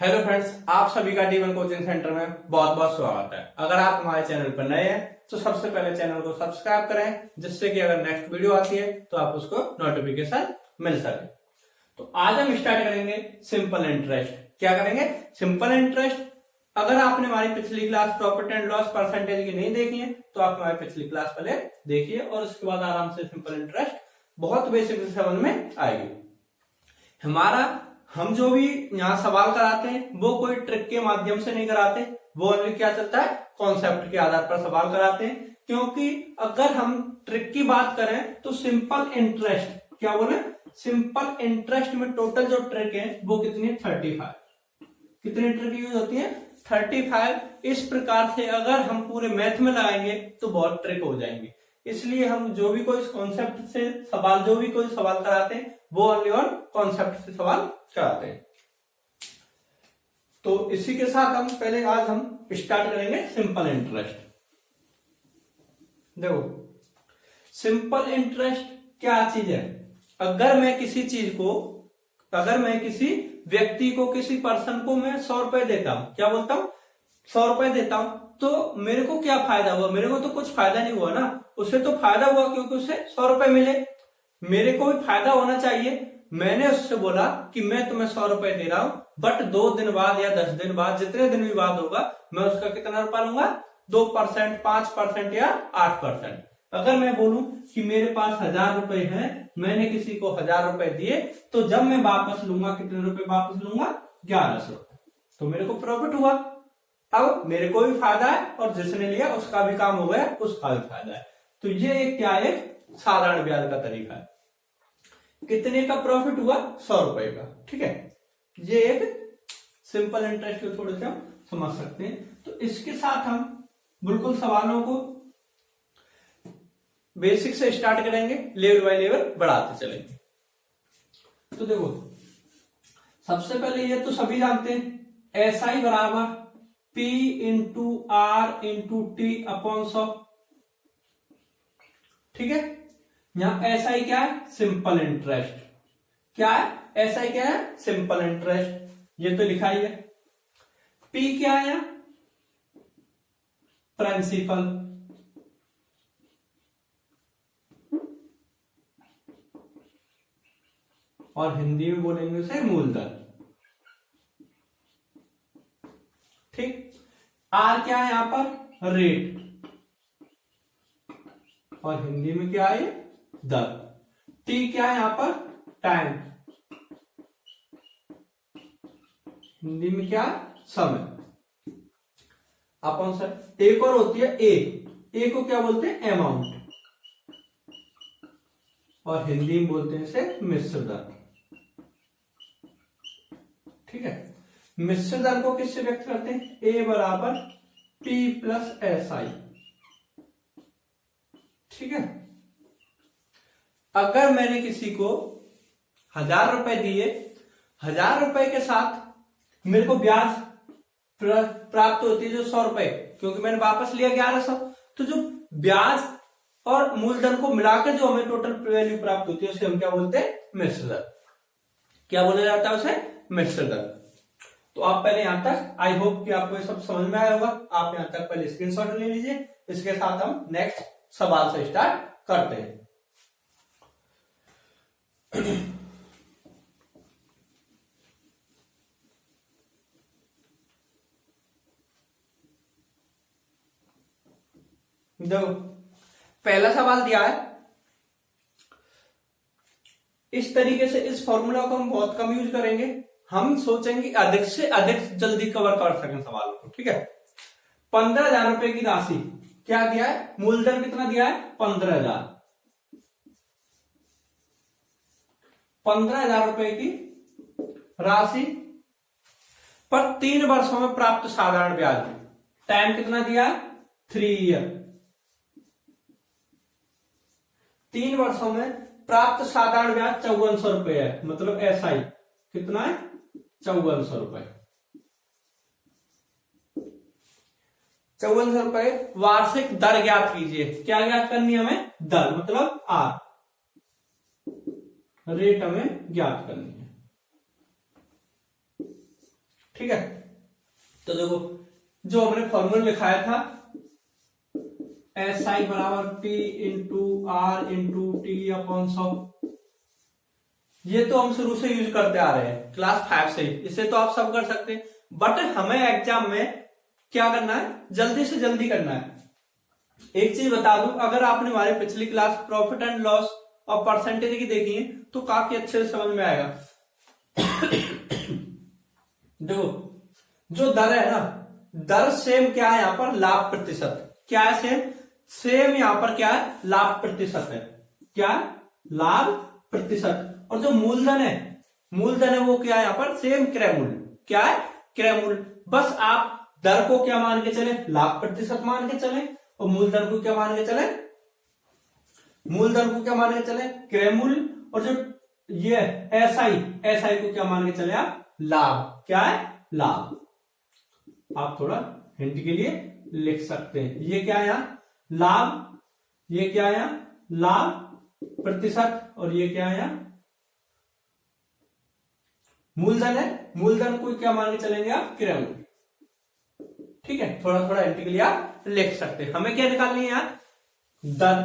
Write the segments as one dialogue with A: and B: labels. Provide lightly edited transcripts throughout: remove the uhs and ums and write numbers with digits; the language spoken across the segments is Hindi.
A: हेलो फ्रेंड्स, आप सभी का D1 कोचिंग सेंटर में बहुत बहुत स्वागत है। अगर आप हमारे चैनल पर नए हैं तो सबसे पहले चैनल को सब्सक्राइब करें, जिससे कि अगर नेक्स्ट वीडियो आती है तो आप उसको नोटिफिकेशन मिल सके। तो आज हम स्टार्ट करेंगे सिंपल इंटरेस्ट। क्या करेंगे? Simple interest. अगर आपने हमारी पिछली class profit and loss percentage की नहीं देखी है तो आप हमारी पिछली क्लास पहले देखिए और उसके बाद आराम से सिंपल इंटरेस्ट बहुत बेसिक से समझ में आएगी। हम जो भी यहाँ सवाल कराते हैं वो कोई ट्रिक के माध्यम से नहीं कराते, वो ओनली क्या चलता है, कॉन्सेप्ट के आधार पर सवाल कराते हैं। क्योंकि अगर हम ट्रिक की बात करें तो सिंपल इंटरेस्ट, क्या बोले, सिंपल इंटरेस्ट में टोटल जो ट्रिक है वो कितनी है, 35। कितनी ट्रिक यूज होती है, 35। इस प्रकार से अगर हम पूरे मैथ में लगाएंगे तो बहुत ट्रिक हो जाएंगे। इसलिए हम जो भी कोई कॉन्सेप्ट से सवाल, जो भी कोई सवाल कराते हैं वो ओनली ऑन कॉन्सेप्ट से सवाल कराते हैं। तो इसी के साथ आज हम स्टार्ट करेंगे सिंपल इंटरेस्ट। देखो, सिंपल इंटरेस्ट क्या चीज है। अगर मैं किसी व्यक्ति को, किसी पर्सन को मैं 100 रुपए देता हूं, क्या बोलता हूं, 100 रुपए देता हूं, तो मेरे को क्या फायदा हुआ? मेरे को तो कुछ फायदा नहीं हुआ ना, उसे तो फायदा हुआ क्योंकि उसे 100 रुपए मिले। मेरे को भी फायदा होना चाहिए। मैंने उससे बोला कि मैं तुम्हें 100 रुपए दे रहा हूं, बट 2 दिन बाद या 10 दिन बाद, जितने दिन भी बाद होगा, मैं उसका कितना रुपया लूंगा, 2%, 5% या 8%। अगर मैं बोलूं कि मेरे पास 1000 रुपए हैं, मैंने किसी को 1000 रुपए दिए, तो जब मैं वापस लूंगा कितने रुपए वापस लूंगा, 1100 रुपए। तो मेरे को प्रॉफिट हुआ। अब मेरे को भी फायदा है और जिसने लिया उसका भी काम हो गया, उसका भी फायदा है। तो ये एक साधारण ब्याज का तरीका है। कितने का प्रॉफिट हुआ, 100 रुपए का। ठीक है, ये एक सिंपल इंटरेस्ट को थोड़े से हम समझ सकते हैं। तो इसके साथ हम बिल्कुल सवालों को बेसिक से स्टार्ट करेंगे, लेवल बाय लेवल बढ़ाते चलेंगे। तो देखो, सबसे पहले ये तो सभी जानते हैं, SI बराबर P into R into T upon 100। ठीक है, यहां SI क्या है, सिंपल इंटरेस्ट। क्या है SI, क्या है, सिंपल इंटरेस्ट, ये तो लिखा ही है। P क्या है, प्रिंसिपल। और हिंदी में बोलेंगे उसे मूलधन। ठीक, R क्या है यहां पर, रेट, और हिंदी में क्या है, दर। T क्या है यहां पर, टाइम, हिंदी में क्या, समय। अपॉन सर एक और होती है ए को क्या बोलते हैं, अमाउंट, और हिंदी में बोलते हैं इसे मिश्र दर। ठीक है, मिश्र दर को किससे व्यक्त करते हैं, ए बराबर P प्लस SI। ठीक है, अगर मैंने किसी को 1000 रुपए दिए, 1000 रुपए के साथ मेरे को ब्याज प्राप्त होती है जो 100 रुपए, क्योंकि मैंने वापस लिया 1100। तो जो ब्याज और मूलधन को मिलाकर जो हमें टोटल वैल्यू प्राप्त होती है उसे हम क्या बोलते हैं, मिश्र दर। क्या बोला जाता है उसे, मिश्र दर। तो आप पहले यहां तक, आई होप कि आपको ये सब समझ में आया होगा। आप यहां तक पहले स्क्रीनशॉट ले लीजिए। इसके साथ हम नेक्स्ट सवाल से स्टार्ट करते हैं। देखो, पहला सवाल दिया है इस तरीके से। इस फॉर्मूला को हम बहुत कम यूज करेंगे, हम सोचेंगे अधिक से अधिक जल्दी कवर कर सकें सवाल को। ठीक है, 15,000 रुपए की राशि क्या दिया है, मूलधन कितना दिया है, 15,000। 15,000 रुपए की राशि पर 3 वर्षों में प्राप्त साधारण ब्याज। टाइम कितना दिया है, 3 ईयर। 3 वर्षों में प्राप्त साधारण ब्याज 5400 रुपए है, मतलब SI कितना है, 5400 रुपए। 5400 रुपए वार्षिक दर ज्ञात कीजिए। क्या ज्ञात करनी है हमें, दर, मतलब R, रेट हमें ज्ञात करनी है। ठीक है, तो देखो जो हमने फॉर्मूला लिखाया था SI बराबर P into R into T upon 100, ये तो हम शुरू से यूज करते आ रहे हैं क्लास 5 से ही, इसे तो आप सब कर सकते हैं, बट हमें एग्जाम में क्या करना है, जल्दी से जल्दी करना है। एक चीज बता दूं, अगर आपने हमारी पिछली क्लास प्रॉफिट एंड लॉस और परसेंटेज की देखी है तो काफी अच्छे से समझ में आएगा। देखो जो दर है ना, दर सेम क्या है यहाँ पर, लाभ प्रतिशत, क्या है सेम, सेम यहाँ पर क्या है, लाभ प्रतिशत है, क्या लाभ प्रतिशत, और जो मूलधन है, मूलधन है वो क्या है यहाँ पर, सेम क्रय मूल्य, क्या है क्रय मूल्य, बस आप दर को क्या मान के चले, लाभ प्रतिशत मान के चले, और मूलधन को क्या मान के चले, मूलधन को क्या मान के चले, क्रय मूल्य, और जो ये एसआई, एसआई को क्या मान के चले आप, लाभ, क्या है लाभ। आप थोड़ा हिंट के लिए लिख सकते हैं, ये क्या है यहाँ लाभ, ये क्या है यहाँ लाभ प्रतिशत, और ये क्या है यहाँ मूलधन है, मूलधन को क्या मान के चलेंगे आप, क्रय मूल्य। ठीक है, थोड़ा थोड़ा हिंट के लिए आप लिख सकते हैं। हमें क्या निकालनी है यहाँ, दर,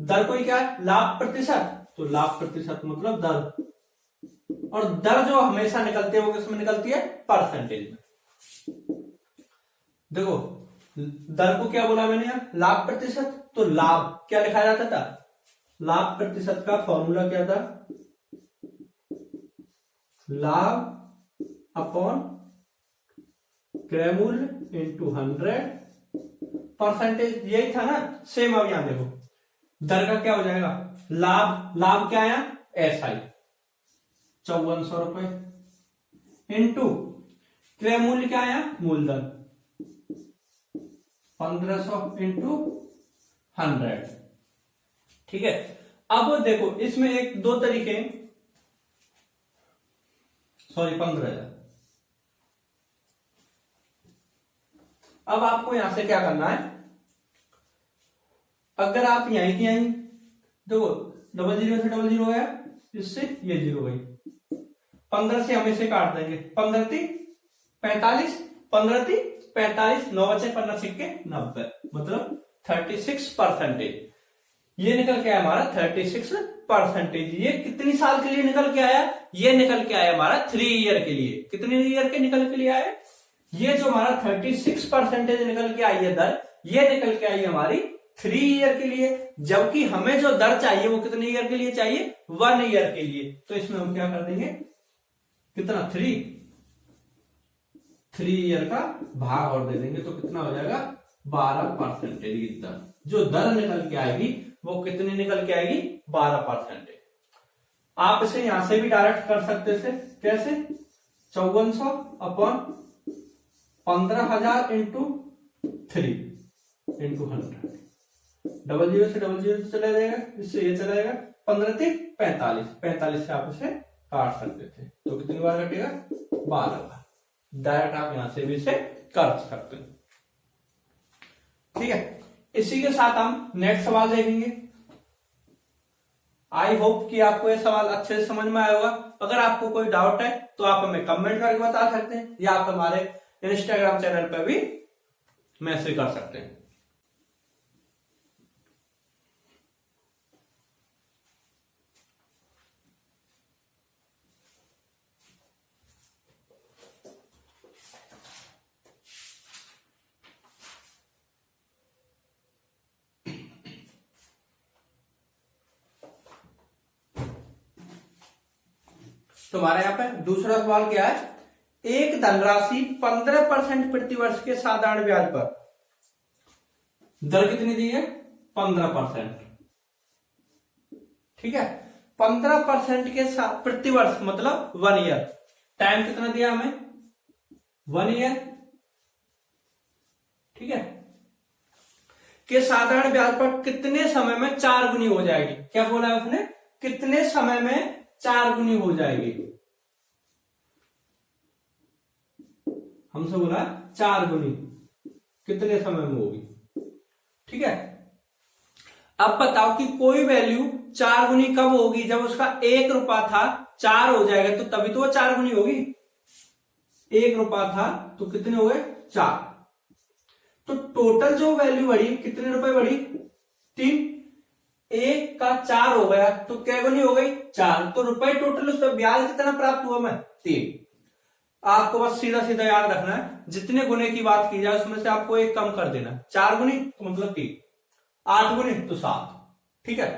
A: दर कोई क्या है, लाभ प्रतिशत, तो लाभ प्रतिशत मतलब दर, और दर जो हमेशा निकलती है वो किसमें निकलती है, परसेंटेज में। देखो दर को क्या बोला मैंने यहाँ, लाभ प्रतिशत, तो लाभ क्या लिखा जाता था, लाभ प्रतिशत का फॉर्मूला क्या था, लाभ अपॉन क्रय मूल्य इंटू 100 परसेंटेज, यही था ना सेम। अब यहां देखो दर का क्या हो जाएगा, लाभ, लाभ क्या है SI 5400 रुपए इंटू क्रय मूल्य क्या है मूलधन 1500 इंटू 100। ठीक है, अब देखो इसमें एक दो तरीके, सॉरी 15,000। अब आपको यहां से क्या करना है, अगर आप यहीं की यहीं देखो 00 से 00 है, इससे ये 0 गई, 15 से हम इसे काट देंगे, 15 × 45, 15 × 45, 9 बचे 15 सिक्के 90, मतलब 36%। ये निकल के आया हमारा 36%। ये कितनी साल के लिए निकल के आया, ये निकल के आया हमारा 3 ईयर के लिए। कितने ईयर के निकल के लिए आया, ये जो हमारा 36% निकल के आई है दर, ये निकल के आई हमारी 3 ईयर के लिए, जबकि हमें जो दर चाहिए वो कितने ईयर के लिए चाहिए, 1 ईयर के लिए। तो इसमें हम क्या कर देंगे, कितना 3 ईयर का भाग और दे देंगे, तो कितना हो जाएगा 12% की दर, जो दर निकल के आएगी वो कितनी निकल के आएगी 12%। आप इसे यहां से भी डायरेक्ट कर सकते थे, कैसे 5400 अपॉन 15,000 इंटू 3 इंटू 100, 00 से 00 चला जाएगा, इससे ये चला जाएगा, 15 × 45, 45 से आप इसे काट सकते थे, तो कितनी बार कटेगा 12 बार। डायरेक्ट आप यहां से भी इसे कर सकते हैं। ठीक है, इसी के साथ हम नेक्स्ट सवाल देखेंगे। आई होप कि आपको ये सवाल अच्छे से समझ में आया होगा। अगर आपको कोई डाउट है तो आप हमें कमेंट करके बता सकते हैं, या आप हमारे इंस्टाग्राम चैनल पर भी मैसेज कर सकते हैं। तो हमारे यहाँ पे दूसरा सवाल क्या है, एक धनराशि 15% प्रति वर्ष के साधारण ब्याज पर, दर कितनी दी है 15%। ठीक है, 15% के साथ प्रति वर्ष मतलब 1 ईयर, टाइम कितना दिया हमें 1 ईयर। ठीक है, के साधारण ब्याज पर कितने समय में 4 गुनी हो जाएगी, क्या बोला है उसने, कितने समय में 4 गुनी हो जाएगी, हमसे बोला 4 गुनी कितने समय में होगी। ठीक है, अब बताओ कि कोई वैल्यू 4 गुनी कब होगी, जब उसका 1 रुपया था 4 हो जाएगा, तो तभी तो वो 4 गुनी होगी। 1 रुपया था तो कितने हो गए 4। तो टोटल जो वैल्यू बढ़ी कितने रुपए बढ़ी 3। 1 का 4 हो गया तो क्या गुनी हो गई 4। तो रुपए टोटल उस पर ब्याज कितना प्राप्त हुआ मैं 3। आपको बस सीधा सीधा याद रखना है, जितने गुने की बात की जाए उसमें से आपको 1 कम कर देना। 4 गुनी तो मतलब 3, 8 गुनी तो 7। ठीक है,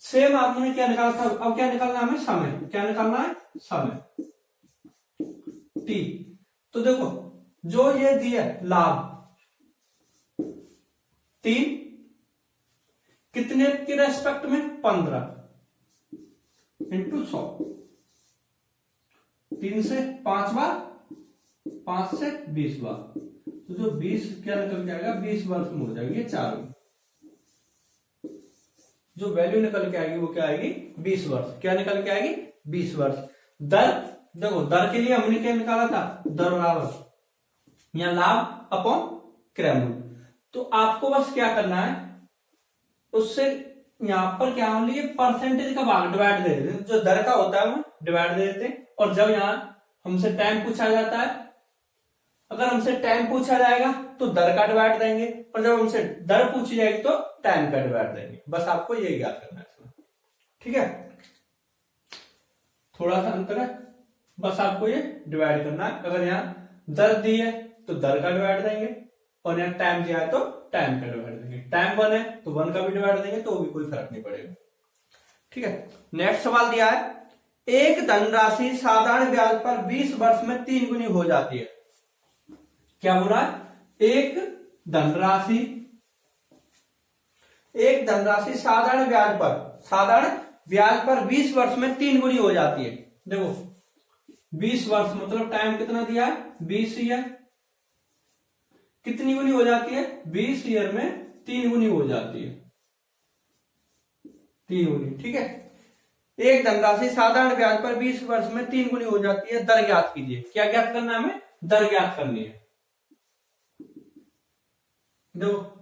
A: सेम आपने क्या निकाला था, अब क्या निकालना है हमें समय। क्या निकालना है समय टी। तो देखो जो ये दिया लाभ 3 कितने के रेस्पेक्ट में 15 इंटू 100। 3 से 5 बार, 5 से 20 बार, तो जो 20 क्या निकल के आएगा 20 वर्ष में हो जाएगी 4 में। जो वैल्यू निकल के आएगी वो क्या आएगी 20 वर्ष। क्या निकल के आएगी 20 वर्ष। दर देखो, दर के लिए हमने क्या निकाला था, दर बराबर या लाभ अपॉन क्रय मूल्य। तो आपको बस क्या करना है, उससे यहां पर क्या हम लिए परसेंटेज का भाग डिवाइड दे देते हैं। जो दर का होता है वो डिवाइड दे देते हैं। और जब यहां हमसे टाइम पूछा जाता है, अगर हमसे टाइम पूछा जाएगा तो दर का डिवाइड देंगे, और जब हमसे दर पूछी जाएगी तो टाइम का डिवाइड देंगे। बस आपको यही याद करना है इसमें। ठीक है, थोड़ा सा अंतर है, बस आपको ये डिवाइड करना है। अगर यहाँ दर दी है तो दर का डिवाइड देंगे, और यहाँ टाइम दिया है तो टाइम का डिवाइड देंगे। टाइम 1 है तो 1 का भी डिवाइड देंगे, तो भी कोई फर्क नहीं पड़ेगा। ठीक है, नेक्स्ट सवाल दिया है, एक धनराशि साधारण ब्याज पर 20 वर्ष में 3 गुनी हो जाती है। क्या हो रहा है, एक धनराशि साधारण ब्याज पर 20 वर्ष में 3 गुनी हो जाती है। देखो 20 वर्ष मतलब टाइम कितना दिया है 20 ईयर। कितनी गुनी हो जाती है 20 ईयर में 3 गुनी हो जाती है, 3 गुनी। ठीक है, एक धनराशि साधारण ब्याज पर 20 वर्ष में 3 गुनी हो जाती है। दर ज्ञात कीजिए। क्या ज्ञात करना है हमें, दर ज्ञात करनी है। देखो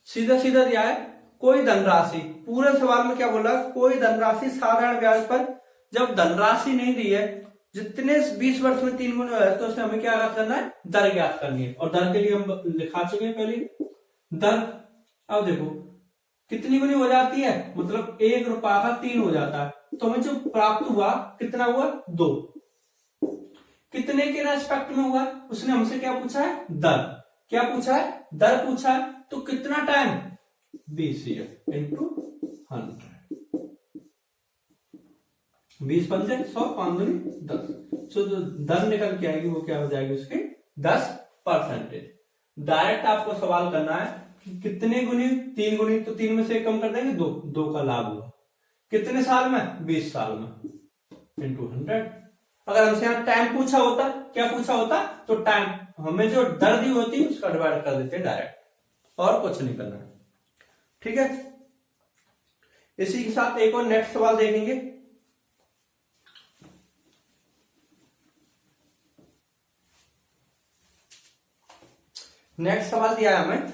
A: सीधा सीधा दिया है, कोई धनराशि, पूरे सवाल में क्या बोला, कोई धनराशि साधारण ब्याज पर, जब धनराशि नहीं दी है जितने 20 वर्ष में 3 गुना है तो उसमें हमें क्या करना है, दर ज्ञात करनी है। और दर के लिए हम लिखा चुके हैं पहले दर। अब देखो कितनी गुनी हो जाती है, मतलब 1 रुपया का 3 हो जाता है। तो हमें जो प्राप्त हुआ कितना हुआ 2। कितने के रेस्पेक्ट में हुआ, उसने हमसे क्या पूछा है, दर। क्या पूछा है, दर पूछा है। तो कितना टाइम 20 ईयर इंटू 100। 20 पंजे 100, 5 दूनी 10। तो जो दर निकल के आएगी वो क्या हो जाएगी उसके 10%। डायरेक्ट आपको सवाल करना है कि कितने गुनी, 3 गुनी, तो 3 में से 1 कम कर देंगे 2 का लाभ हुआ। कितने साल में 20 साल में इंटू 100। अगर हमसे यहाँ टाइम पूछा होता, क्या पूछा होता, तो टाइम हमें जो दर दी होती उसका डिवाइड कर देते डायरेक्ट, और कुछ नहीं करना है। ठीक है, इसी के साथ एक और नेक्स्ट सवाल देखेंगे। नेक्स्ट सवाल दिया है हमें,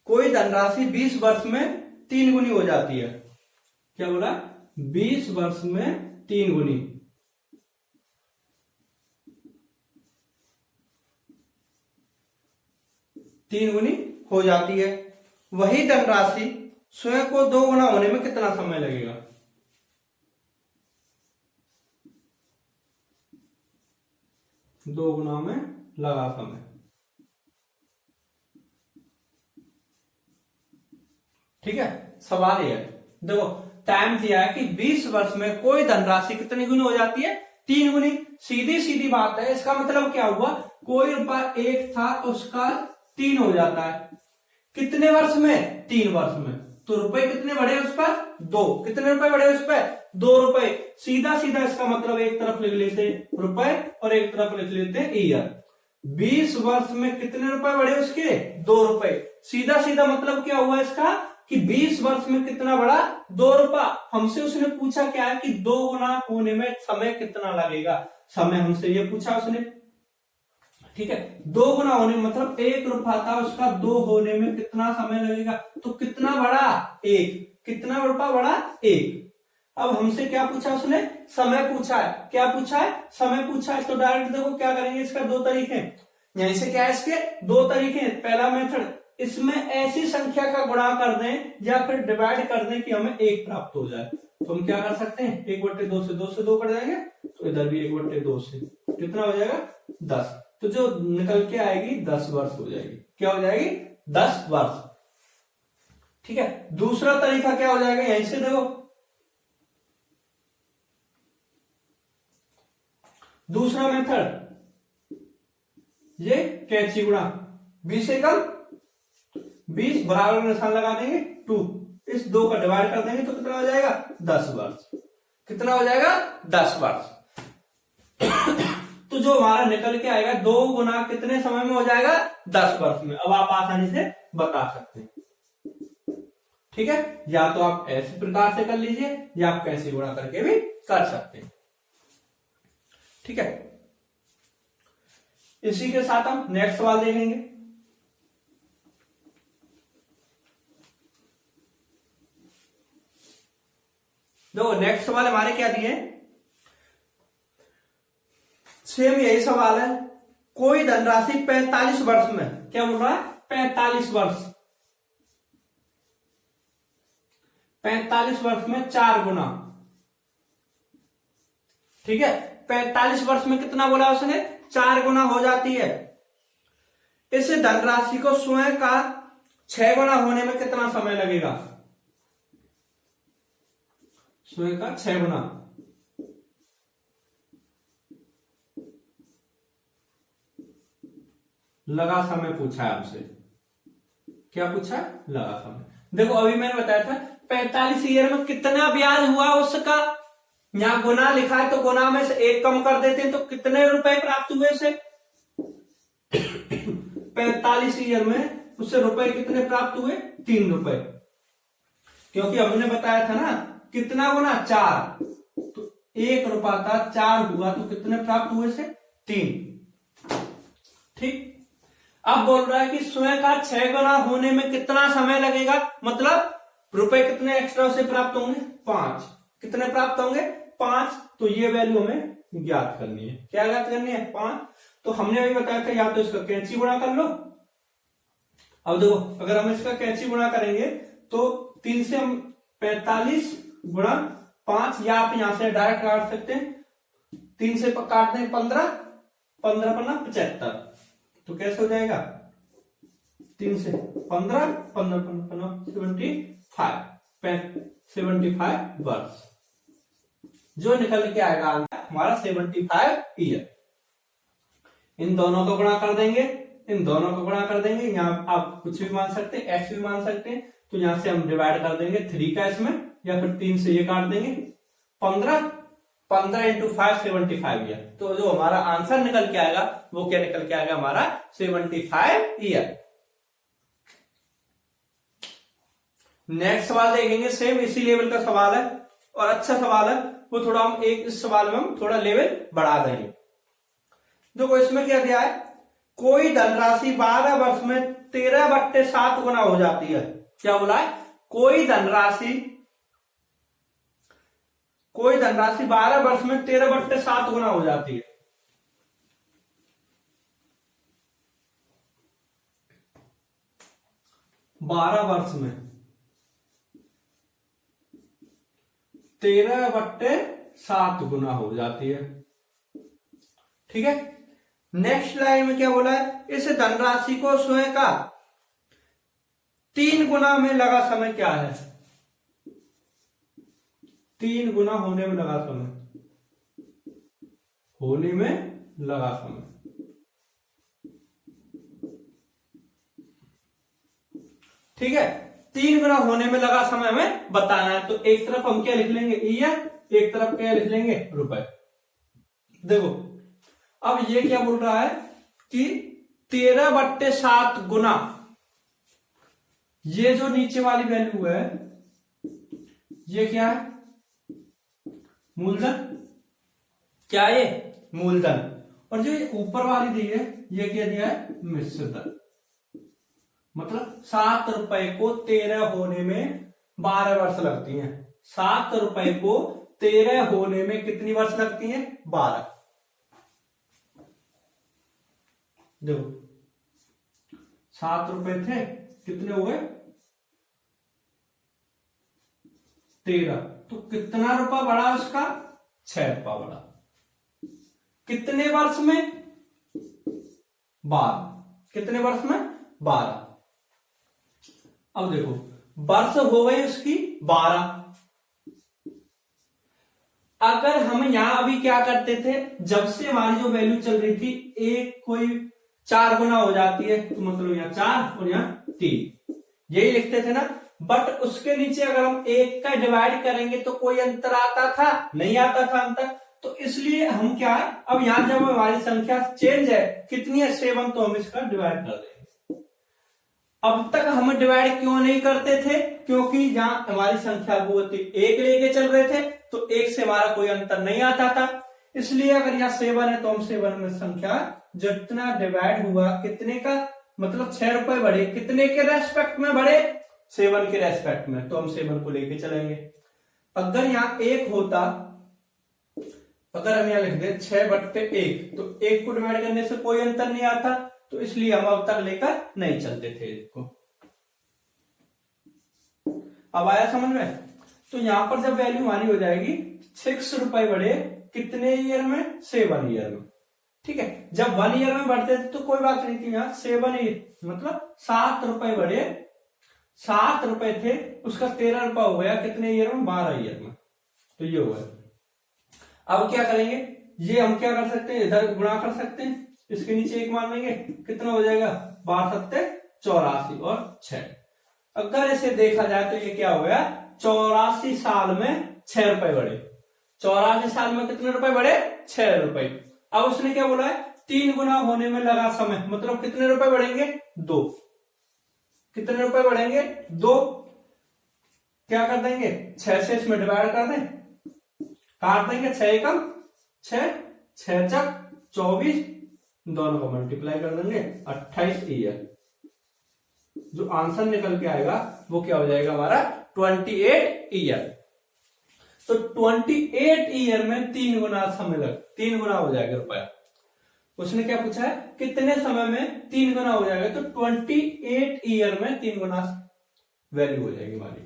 A: कोई धनराशि 20 वर्ष में 3 गुनी हो जाती है। क्या बोला, 20 वर्ष में 3 गुनी। हो जाती है। वही धनराशि स्वयं को 2 गुना होने में कितना समय लगेगा। दो गुना में लगा समय। ठीक है, सवाल ये है, देखो टाइम दिया है कि 20 वर्ष में कोई धनराशि कितनी गुनी हो जाती है, 3 गुनी। सीधी सीधी बात है, इसका मतलब क्या हुआ, कोई रुपया 1 था उसका 3 हो जाता है। कितने वर्ष में, 3 वर्ष में। तो रुपए कितने बढ़े उस पर, 2। कितने रुपए बढ़े उस पर, 2 रुपए। सीधा सीधा इसका मतलब एक तरफ लिख लेते रुपए और एक तरफ लिख लेते ईयर। 20 वर्ष में कितने रुपए बढ़े उसके, 2 रुपए। सीधा सीधा मतलब क्या हुआ इसका कि 20 वर्ष में कितना बढ़ा, 2 रुपया। हमसे उसने पूछा क्या है कि 2 गुना होने में समय कितना लगेगा। समय हमसे ये पूछा उसने। ठीक है, 2 गुना होने मतलब 1 रुपया था उसका, 2 होने में कितना समय लगेगा, तो कितना बढ़ा, 1। कितना रुपया बढ़ा, 1। अब हमसे क्या पूछा उसने समय पूछा है। क्या पूछा है? समय पूछा है। तो डायरेक्ट देखो क्या करेंगे, इसका दो तरीके हैं। यहीं से क्या है, इसके दो तरीके हैं। पहला मेथड, इसमें ऐसी संख्या का गुणा कर दें या फिर डिवाइड कर दें कि हमें 1 प्राप्त हो जाए। तो हम क्या कर सकते हैं, 1/2 से 2 से 2 कट जाएंगे, तो इधर भी 1/2 से कितना हो जाएगा, 10। तो जो निकल के आएगी 10 वर्ष हो जाएगी। क्या हो जाएगी, 10 वर्ष। ठीक है। दूसरा तरीका क्या हो जाएगा, यहीं से देखो, दूसरा मेथड, ये कैंची गुणा 20 एकम 20 बराबर में निशान लगा देंगे 2, इस 2 का डिवाइड कर देंगे तो कितना हो जाएगा, 10 वर्ष। कितना हो जाएगा, 10 वर्ष। तो जो हमारा निकल के आएगा 2 गुना कितने समय में हो जाएगा, 10 वर्ष में। अब आप आसानी से बता सकते हैं। ठीक है, या तो आप ऐसे प्रकार से कर लीजिए या आप कैसे गुणा करके भी कर सकते हैं। ठीक है, इसी के साथ हम नेक्स्ट सवाल देखेंगे। देखो नेक्स्ट सवाल हमारे क्या दिए, सेम यही सवाल है। कोई धनराशि 45 वर्ष में, क्या बोल रहा है, 45 वर्ष, 45 वर्ष में 4 गुना। ठीक है, 45 वर्ष में कितना बोला उसने, 4 गुना हो जाती है। इस धनराशि को स्वयं का 6 गुना होने में कितना समय लगेगा, स्वयं का 6 गुना। लगा समय पूछा है आपसे। क्या पूछा है, लगा समय। देखो अभी मैंने बताया था 45 ईयर में कितना ब्याज हुआ उसका, यहां गुना लिखा है तो गुना में से 1 कम कर देते हैं तो कितने रुपए प्राप्त हुए से 45 ईयर में उससे रुपए कितने प्राप्त हुए, 3 रुपए। क्योंकि हमने बताया था ना कितना गुना, 4, तो 1 रुपया था, 4 हुआ तो कितने प्राप्त हुए से, 3। ठीक, अब बोल रहा है कि स्वयं का 6 गुना होने में कितना समय लगेगा, मतलब रुपए कितने एक्स्ट्रा से प्राप्त होंगे, 5। कितने प्राप्त होंगे, 5। तो ये वैल्यू हमें ज्ञात करनी है। क्या ज्ञात करनी है, 5। तो हमने अभी बताया था या तो इसका कैंची गुणा कर लो। अब देखो अगर हम इसका कैंची गुणा करेंगे तो 3 से हम 45 गुणा 5, या आप यहां से डायरेक्ट काट सकते हैं। 3 से काट दें 15, 15 पन्ना 75, तो कैसे हो जाएगा, 3 से 15, 15 पन्ना 75 वर्ष। जो निकल के आएगा हमारा 75 ईयर। इन दोनों को गुणा कर देंगे, इन दोनों को गुणा कर देंगे। यहाँ आप कुछ भी मान सकते हैं, एक्स भी मान सकते हैं। तो यहां से हम डिवाइड कर देंगे 3 का इसमें, या फिर 3 से ये काट देंगे, 15 × 5 75 ईयर। तो जो हमारा आंसर निकल के आएगा वो क्या निकल के आएगा, हमारा 75 ईयर। नेक्स्ट सवाल देखेंगे, सेम इसी लेवल का सवाल है और अच्छा सवाल है। वो थोड़ा हम इस सवाल में हम थोड़ा लेवल बढ़ा देंगे। देखो इसमें क्या दिया है, कोई धनराशि 12 वर्ष में 13/7 गुना हो जाती है। क्या बोला है, कोई धनराशि 12 वर्ष में 13/7 गुना हो जाती है। बारह वर्ष में 13/7 गुना हो जाती है। ठीक है, नेक्स्ट लाइन में क्या बोला है, इस धनराशि को स्वयं का 3 गुना में लगा समय क्या है, 3 गुना होने में लगा समय, होने में लगा समय। ठीक है, 3 गुना होने में लगा समय हमें बताना है। तो एक तरफ हम क्या लिख लेंगे, ईयर, एक तरफ क्या लिख लेंगे, रुपए। देखो अब ये क्या बोल रहा है कि 13/7 गुना, ये जो नीचे वाली वैल्यू है ये क्या है, मूलधन। क्या है ये, मूलधन। और जो ये ऊपर वाली दी है ये क्या दिया है, मिश्र धन। मतलब 7 रुपए को 13 होने में 12 वर्ष लगती हैं। 7 रुपए को 13 होने में कितनी वर्ष लगती है? 12। देखो 7 रुपए थे, कितने हो गए? 13। तो कितना रुपया बढ़ा उसका? 6 रुपया बढ़ा। कितने वर्ष में? 12। कितने वर्ष में? 12। अब देखो वर्ष हो गई उसकी 12। अगर हम यहां अभी क्या करते थे, जब से हमारी जो वैल्यू चल रही थी, एक कोई 4 गुना हो जाती है, तो मतलब यहाँ 4 और यहाँ 3, यही लिखते थे ना। बट उसके नीचे अगर हम 1 का डिवाइड करेंगे तो कोई अंतर आता था? नहीं आता था अंतर। तो इसलिए हम क्या है, अब यहां जब हमारी संख्या चेंज है, कितनी है? 7, तो हम इसका डिवाइड कर देंगे। अब तक हम डिवाइड क्यों नहीं करते थे? क्योंकि यहाँ हमारी संख्या वो 1 लेके चल रहे थे, तो 1 से हमारा कोई अंतर नहीं आता था। इसलिए अगर यहाँ 7 है तो हम 7 में संख्या जितना डिवाइड हुआ कितने का, मतलब 6 रुपए बढ़े, कितने के रेस्पेक्ट में बढ़े? 7 के रेस्पेक्ट में, तो हम 7 को लेके चलेंगे। अगर यहाँ 1 होता, अगर हम यहाँ लिख दें 6/1, तो 1 को डिवाइड करने से कोई अंतर नहीं आता, तो इसलिए हम अब तक लेकर नहीं चलते थे इसको। अब आया समझ में? तो यहां पर जब वैल्यू हमारी हो जाएगी 6 रुपए बढ़े कितने ईयर में? 7 ईयर में। ठीक है, जब 1 ईयर में बढ़ते थे तो कोई बात नहीं थी, यहाँ 7 ईयर मतलब 7 रुपए बढ़े, 7 रुपए थे, उसका 13 रुपया हो गया कितने ईयर में? 12 ईयर में। तो ये हो गया। अब क्या करेंगे, ये हम क्या कर सकते हैं, इधर गुणा कर सकते हैं, इसके नीचे 1 मान लेंगे, कितना हो जाएगा? 12×7 = 84 और 6। अगर इसे देखा जाए तो ये क्या हो गया? 84 साल में 6 रुपए बढ़े। 84 साल में कितने रुपए बढ़े? 6 रुपए। अब उसने क्या बोला है? 3 गुना होने में लगा समय, मतलब कितने रुपए बढ़ेंगे? 2। कितने रुपए बढ़ेंगे? 2। क्या कर देंगे? 6 से इसमें डिवाइड कर दें, काट देंगे, 6 एकम 6, 6 चक 24, दोनों को मल्टीप्लाई कर देंगे, 28 ईयर। जो आंसर निकल के आएगा वो क्या हो जाएगा हमारा? 28 ईयर। तो 28 ईयर में 3 गुना समय लग, 3 गुना हो जाएगा रुपया। उसने क्या पूछा है? कितने समय में 3 गुना हो जाएगा? तो 28 ईयर में 3 गुना वैल्यू हो जाएगी हमारी।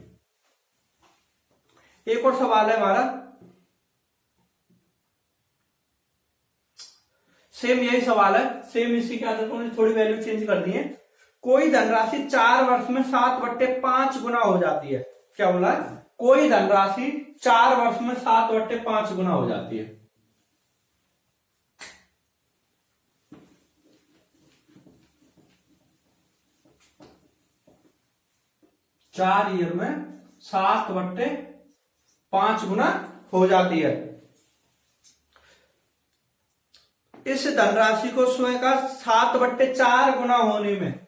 A: एक और सवाल है हमारा, सेम यही सवाल है, सेम इसी के आधार पर उन्होंने थोड़ी वैल्यू चेंज कर दी है। कोई धनराशि 4 वर्ष में 7/5 गुना हो जाती है। क्या बोला है? कोई धनराशि 4 वर्ष में 7/5 गुना हो जाती है। चार ईयर में 7/5 गुना हो जाती है। इस धनराशि को स्वयं का 7/4 गुना होने में,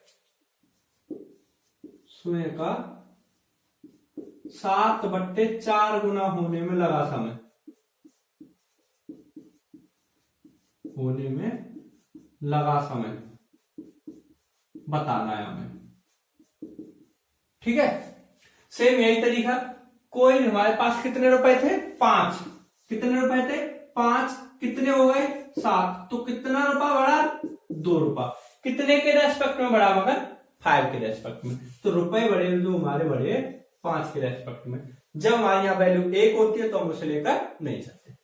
A: स्वयं का 7/4 गुना होने में लगा समय, होने में लगा समय बताना है हमें। ठीक है, सेम यही तरीका। कोई हमारे पास कितने रुपए थे? 5। कितने रुपए थे? 5। कितने हो गए? 7। तो कितना रुपया बढ़ा? 2 रुपया। कितने के रेस्पेक्ट में बढ़ा? मगर 5 के रेस्पेक्ट में। तो रुपए बढ़े जो हमारे बढ़े 5 के रेस्पेक्ट में। जब हमारे यहाँ वैल्यू 1 होती है तो हम उसे लेकर नहीं चलते।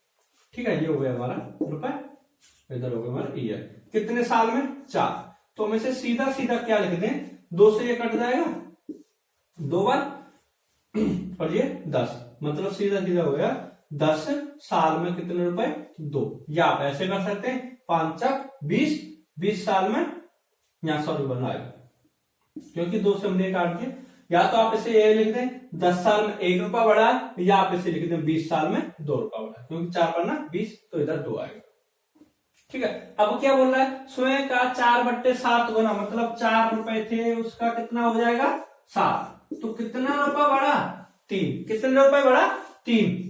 A: ठीक है, ये हो गया हमारा रुपए, इधर हो गया हमारा ईयर। कितने साल में? 4। तो हम इसे सीधा सीधा क्या लिख दें? 2 से ये कट जाएगा, 2 बार, और ये 10, मतलब सीधा सीधा हो गया 10 साल में कितने रुपए? 2। या आप ऐसे कर सकते हैं, 5×20, 20 साल में, यहां 100 रुपये आएगा क्योंकि 2 से हमने काट दिया। या तो आप इसे ये लिख दें 10 साल में 1 रुपया बढ़ा, या आप इसे लिख दें 20 साल में 2 रुपया बढ़ा, क्योंकि 4 पढ़ना 20, तो इधर 2 आएगा। ठीक है, अब क्या बोल रहा है? स्वयं का 4/7 गुना, मतलब 4 रुपए थे, उसका कितना हो जाएगा? 7। तो कितना रुपया बढ़ा? 3। कितने रुपए बढ़ा? 3।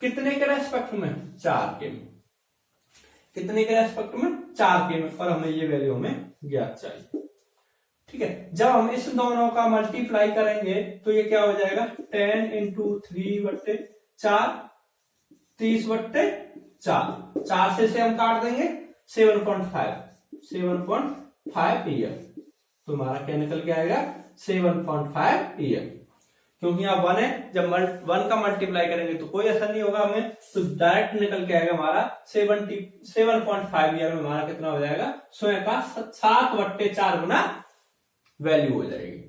A: कितने के रेस्पेक्ट में? 4 के में। कितने के रेस्पेक्ट में? 4 के में। और हमें ये वैल्यू हमें ज्ञात चाहिए। ठीक है, जब हम इस दोनों का मल्टीप्लाई करेंगे तो ये क्या हो जाएगा? 10 × 3/4, 30/4, 4 से हम काट देंगे 7.5 ईयर। तो हमारा क्या निकल के आएगा 7.5 ईयर, क्योंकि यहाँ 1 है, जब 1 का मल्टीप्लाई करेंगे तो कोई असर नहीं होगा हमें, तो डायरेक्ट निकल के आएगा हमारा 7.5 ईयर में हमारा कितना हो जाएगा, स्वयं का 7/4 गुना वैल्यू हो जाएगी।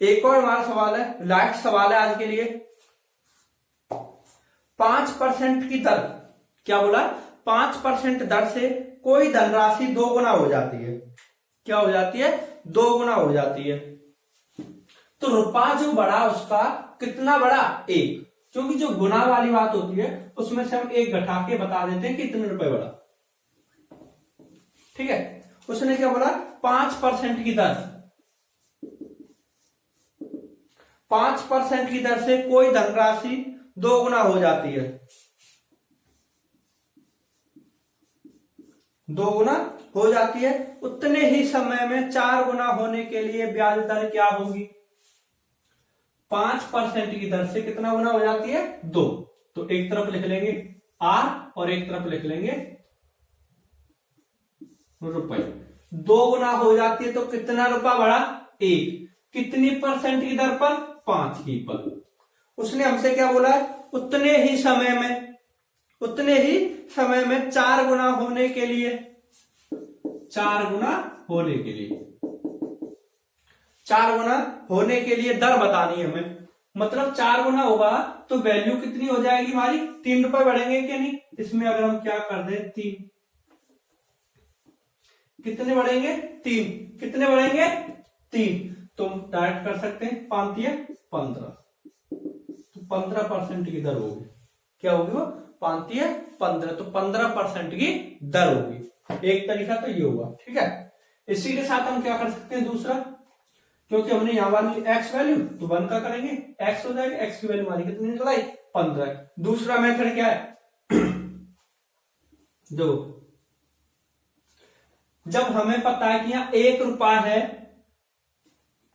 A: एक और हमारा सवाल है, लास्ट सवाल है आज के लिए। 5% की दर, क्या बोला, 5% दर से कोई धनराशि 2 गुना हो जाती है। क्या हो जाती है, 2 गुना हो जाती है। तो रुपया जो बढ़ा उसका कितना बढ़ा, 1, क्योंकि जो गुना वाली बात होती है उसमें से हम 1 घटा के बता देते हैं कि कितने रुपए बढ़ा। ठीक है, उसने क्या बोला, 5% की दर, 5% की दर से कोई धनराशि 2 गुना हो जाती है, 2 गुना हो जाती है। उतने ही समय में 4 गुना होने के लिए ब्याज दर क्या होगी, 5% की दर से कितना गुना हो जाती है, 2। तो एक तरफ लिख लेंगे R और एक तरफ लिख लेंगे रुपए। 2 गुना हो जाती है तो कितना रुपया बढ़ा, 1। कितनी परसेंट की दर पर, 5 की पर। उसने हमसे क्या बोला है, उतने ही समय में 4 गुना होने के लिए, 4 गुना होने के लिए, 4 गुना होने के लिए दर बतानी है हमें। मतलब 4 गुना होगा तो वैल्यू कितनी हो जाएगी हमारी, 3 रुपए बढ़ेंगे क्या नहीं। इसमें अगर हम क्या कर दें, 3, कितने बढ़ेंगे, 3, कितने बढ़ेंगे, 3। तो हम डायरेक्ट कर सकते हैं, 5 या 15, तो 15% की दर होगी। क्या होगी वो, 5 या 15, तो 15% की दर होगी। एक तरीका तो ये होगा। ठीक है, इसी के साथ हम क्या कर सकते हैं, दूसरा, क्योंकि हमने यहां वाली x वैल्यू तो 1 का करेंगे, x हो जाएगा, x की वैल्यू हमारी कितनी निकल आई, 15। दूसरा मेथड क्या है, जो जब हमें पता है कि यहाँ 1 रुपया है,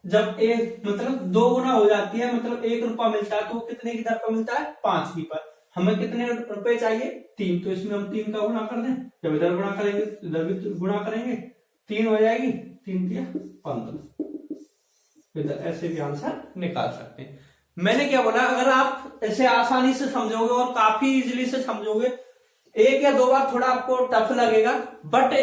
A: जब एक मतलब 2 गुना हो जाती है, मतलब 1 रुपया मिलता है, तो कितने की दर पर मिलता है, 5 की पर। हमें कितने रुपए चाहिए, 3, तो इसमें हम 3 का गुना कर दें, जब इधर गुना करेंगे इधर भी गुना करेंगे, 3 हो जाएगी, 3 या 15। इधर ऐसे भी आंसर निकाल सकते हैं। मैंने क्या बोला, अगर आप ऐसे आसानी से समझोगे और काफी इजीली से समझोगे, 1 या 2 बार थोड़ा आपको टफ लगेगा, बट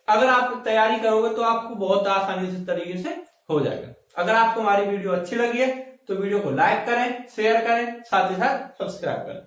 A: अगर आप तैयारी करोगे तो आपको बहुत आसानी से तरीके से हो जाएगा। अगर आपको हमारी वीडियो अच्छी लगी है तो वीडियो को लाइक करें, शेयर करें, साथ ही साथ सब्सक्राइब करें।